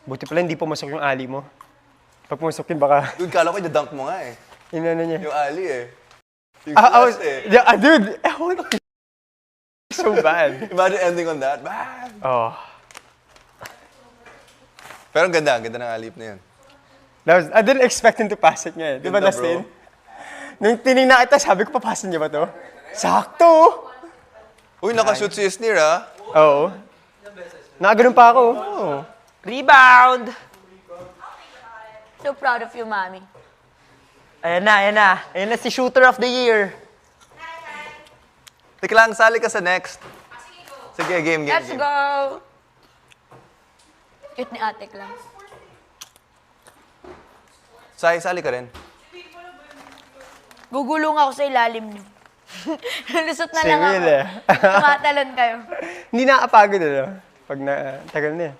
Buti pala hindi pumasok yung ali mo. Pag pumasok yun, baka... Dude, kala ko i-dunk mo nga eh. Inano niya. Yung ali eh. Yung last eh. Dude! So bad. Imagine ending on that. Bam! Oh. Pero ang ganda ng alip na yun. I didn't expect him to pass it nga eh. Di ba, Ganda, Dustin? bro. Nung tinignan kita, sabi ko, papasin niya ba to? Sakto! Uy, nakashoot si Isnir ah. Oo. Nakaganon pa ako. Oh. Rebound! So proud of you, Mommy. Ayan na, ayan na. Ayan na si Shooter of the Year. Teka lang, sali ka sa next. Sige, game. Let's go! Cute ni Atik lang. Sali ka rin. Gugulong ako sa ilalim niyo. Nalusot na lang Cyril ako. eh. Tumatalon kayo. Hindi nakakapagod pag tagal na eh.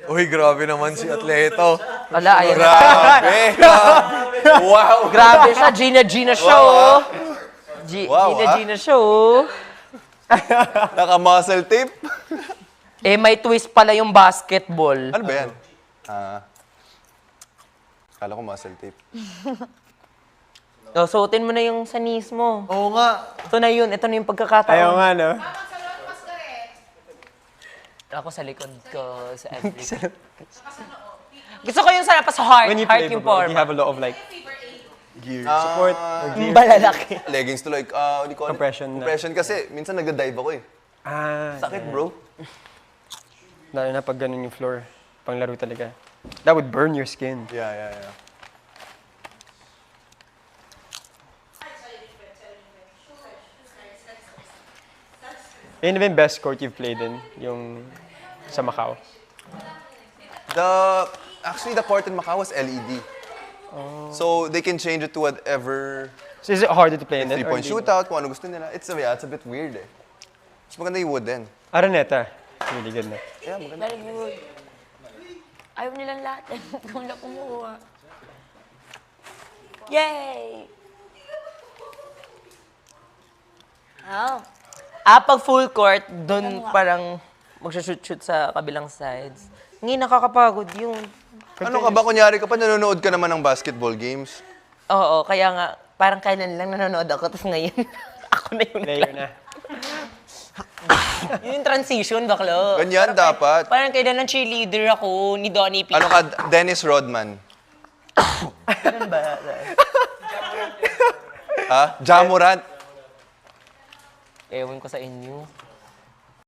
Uy, grabe naman si Atleto. Wala, ayan na. Grabe! Wow! Grabe siya. Gina show. Wow, Gina ah. Gina show. Naka-muscle tape. Eh, may twist pala yung basketball. Ano ba yan? Kala ko muscle tape. So, suotin mo na yung sanis mo. Oo nga. Ito na yun. Ito na yung pagkakataon. Ayaw nga, no? Ako sa likod ko, sa every. Gusto ko yung sa heart. When you Heart play yung football, forma. you have a lot of like Gear. support. Balalaki. Leggings to like, what do you call it? Compression na. Compression kasi, minsan nagda-dive ako eh. Sakit bro. Lalo na pag ganun yung floor. Panglaro talaga. That would burn your skin. Yeah. Yun ba yung best court you've played in? Yung sa Macau? Actually, the court in Macau was LED. So, they can change it to whatever So is it harder to play in it? or three-point hindi? shootout, kung ano gusto nila. It's a bit weird eh. Mas maganda yung wood din. Araneta. Really good na. Yeah, maganda. Very good. Ayaw nilang lahat. Ikaw na kumuha. Yay! Oh. Pag full court, doon parang magsha-shoot sa kabilang sides. Hindi nakakapagod yun. Ano ka ba? Kunyari ka pa, nanonood ka naman ng basketball games. Oo, kaya nga, parang kailan lang nanonood ako, tapos ngayon, ako na yung Player na. Yun yung transition, baklo. Ganyan dapat. Parang kailan ng cheerleader ako ni Donnie P. Ano ka? Dennis Rodman. Ganun ba? Ja Morant. Ewan ko sa inyo.